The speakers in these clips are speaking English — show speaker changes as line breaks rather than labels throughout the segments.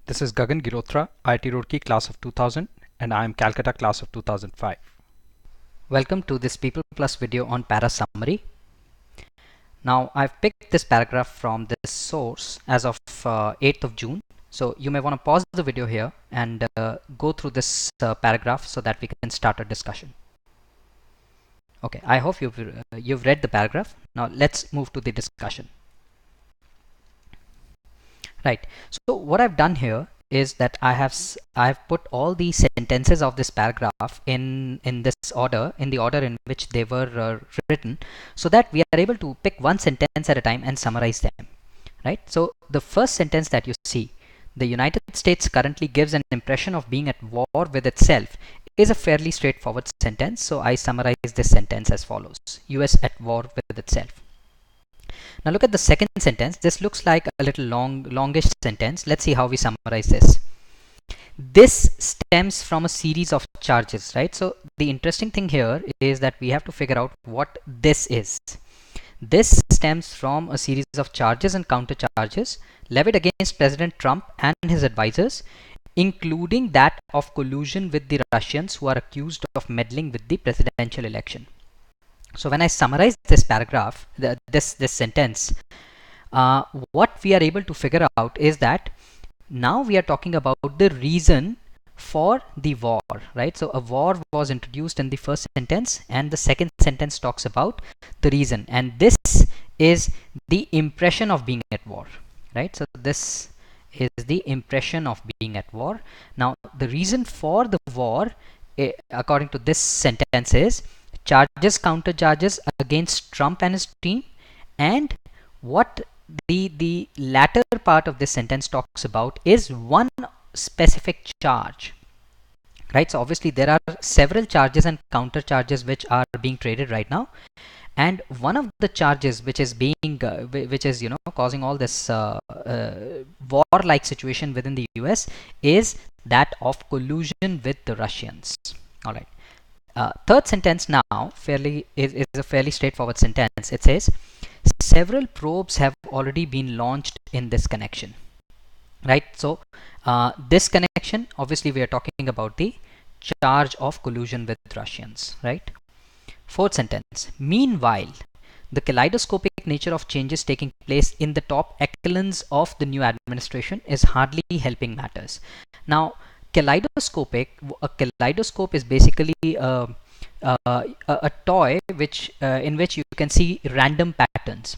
This is Gagan Girotra, IIT Roorkee class of 2000, and I am Calcutta class of 2005.
Welcome to this People Plus video on para summary. Now I've picked this paragraph from this source as of 8th of June. So you may want to pause the video here and go through this paragraph so that we can start a discussion. Okay, I hope you've read the paragraph. Now let's move to the discussion. Right. So what I've done here is that I've put all the sentences of this paragraph in this order, in the order in which they were written, so that we are able to pick one sentence at a time and summarize them. Right. So the first sentence that you see, the United States currently gives an impression of being at war with itself, is a fairly straightforward sentence. So I summarize this sentence as follows: US at war with itself. Now look at the second sentence. This looks like a little longish sentence. Let's see how we summarize this. This stems from a series of charges, right? So the interesting thing here is that we have to figure out what this is. This stems from a series of charges and countercharges levied against President Trump and his advisors, including that of collusion with the Russians who are accused of meddling with the presidential election. So when I summarize this paragraph, this sentence, what we are able to figure out is that now we are talking about the reason for the war, right? So a war was introduced in the first sentence, and the second sentence talks about the reason, and this is the impression of being at war, right? So this is the impression of being at war. Now the reason for the war, according to this sentence, is charges, counter charges against Trump and his team, and what the latter part of this sentence talks about is one specific charge, right? So obviously there are several charges and counter charges which are being traded right now, and one of the charges which is being which is causing all this war-like situation within the US is that of collusion with the Russians. All right. Third sentence now is a fairly straightforward sentence. It says several probes have already been launched in this connection, right? So this connection, obviously we are talking about the charge of collusion with Russians, right? Fourth sentence: meanwhile, the kaleidoscopic nature of changes taking place in the top echelons of the new administration is hardly helping matters. Now a kaleidoscope is basically a toy which in which you can see random patterns.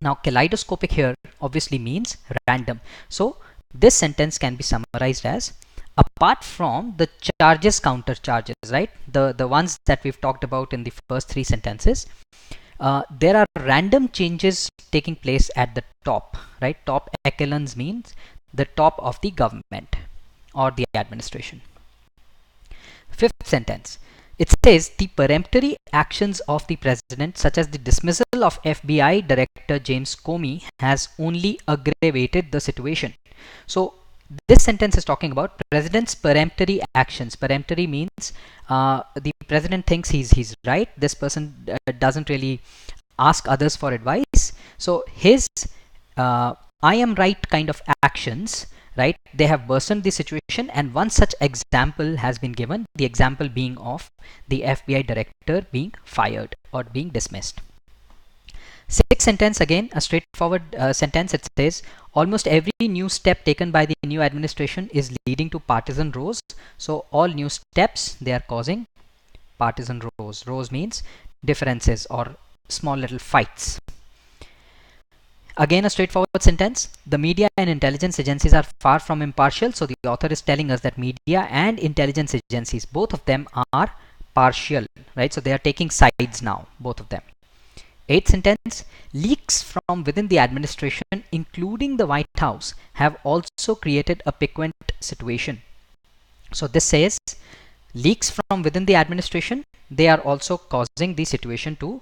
Now kaleidoscopic here obviously means random. So this sentence can be summarized as: apart from the charges, counter charges, right, the ones that we've talked about in the first three sentences, there are random changes taking place at the top, right? Top echelons means the top of the government or the administration. Fifth sentence, it says the peremptory actions of the president, such as the dismissal of FBI Director James Comey, has only aggravated the situation. So this sentence is talking about president's peremptory actions. Peremptory means the president thinks he's right. This person doesn't really ask others for advice. So his I am right kind of actions, right, they have worsened the situation, and one such example has been given, the example being of the FBI director being fired or being dismissed. Sixth sentence, again a straightforward sentence. It says almost every new step taken by the new administration is leading to partisan rows. So all new steps, they are causing partisan rows. Rows means differences or small little fights. Again a straightforward sentence. The media and intelligence agencies are far from impartial. So the author is telling us that media and intelligence agencies, both of them are partial, right? So they are taking sides now, both of them. Eighth sentence, leaks from within the administration, including the White House, have also created a piquant situation. So this says leaks from within the administration, they are also causing the situation to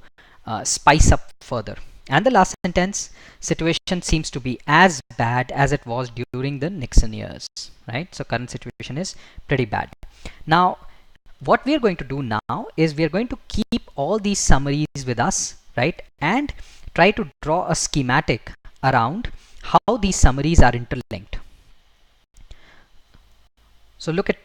spice up further. And the last sentence, situation seems to be as bad as it was during the Nixon years, right? So current situation is pretty bad. Now what we are going to do now is we are going to keep all these summaries with us, right, and try to draw a schematic around how these summaries are interlinked. So look at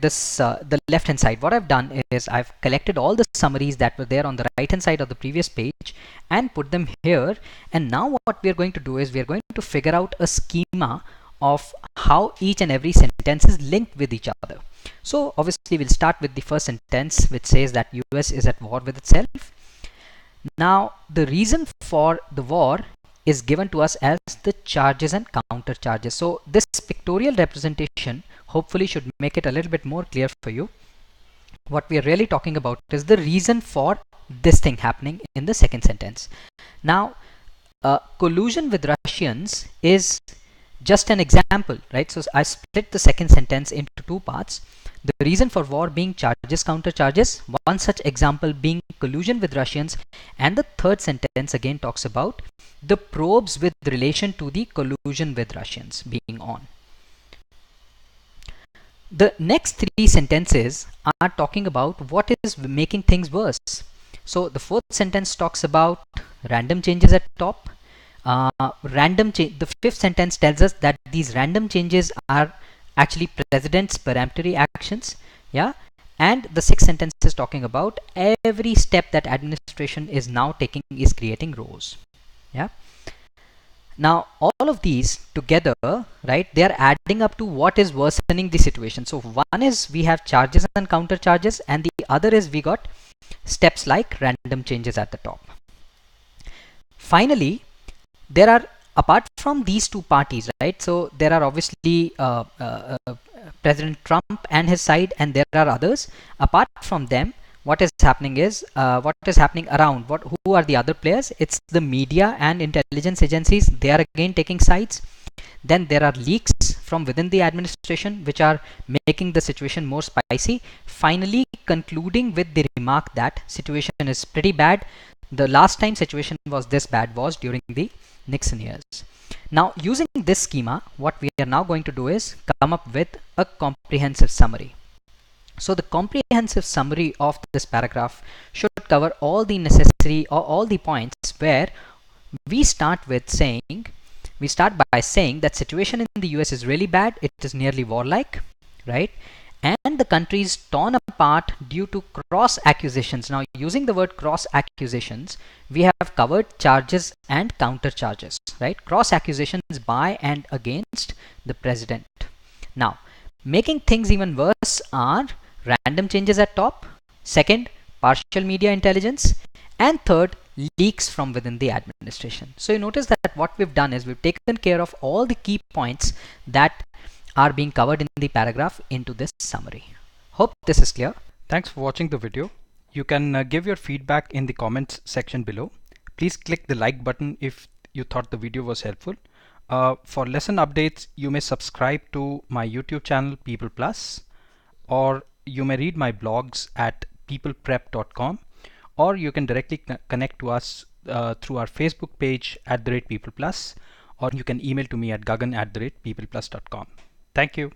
this, the left hand side. What I've done is I've collected all the summaries that were there on the right hand side of the previous page and put them here. And now what we are going to do is we are going to figure out a schema of how each and every sentence is linked with each other. So obviously we'll start with the first sentence, which says that US is at war with itself. Now the reason for the war is given to us as the charges and counter charges. So this pictorial representation hopefully should make it a little bit more clear for you. What we are really talking about is the reason for this thing happening in the second sentence. Now collusion with Russians is just an example, right? So I split the second sentence into two parts. The reason for war being charges, counter charges, one such example being collusion with Russians, and the third sentence again talks about the probes with relation to the collusion with Russians being on. The next three sentences are talking about what is making things worse. So the fourth sentence talks about random changes at top. The fifth sentence tells us that these random changes are actually president's peremptory actions, yeah. And the sixth sentence is talking about every step that administration is now taking is creating rows, yeah. Now all of these together, right, they are adding up to what is worsening the situation. So one is we have charges and counter charges, and the other is we got steps like random changes at the top. Finally, there are, apart from these two parties, right, so there are obviously President Trump and his side, and there are others. Apart from them, what is happening is what is happening around, who are the other players? It's the media and intelligence agencies. They are again taking sides. Then there are leaks from within the administration which are making the situation more spicy, finally concluding with the remark that situation is pretty bad. The last time situation was this bad was during the Nixon years. Now using this schema, what we are now going to do is come up with a comprehensive summary. So the comprehensive summary of this paragraph should cover all the necessary or all the points where we start by saying that situation in the US is really bad, it is nearly warlike, right? And the country is torn apart due to cross accusations. Now using the word cross accusations, we have covered charges and counter charges, right? Cross accusations by and against the president. Now making things even worse are random changes at top, second, partial media intelligence, and third, leaks from within the administration. So you notice that what we've done is we've taken care of all the key points that are being covered in the paragraph into this summary. Hope this is clear.
Thanks for watching the video. You can give your feedback in the comments section below. Please click the like button if you thought the video was helpful. For lesson updates, you may subscribe to my YouTube channel People Plus, or you may read my blogs at peopleprep.com, or you can directly connect to us through our Facebook page @PeoplePlus, or you can email to me at gagan@peopleplus.com. Thank you.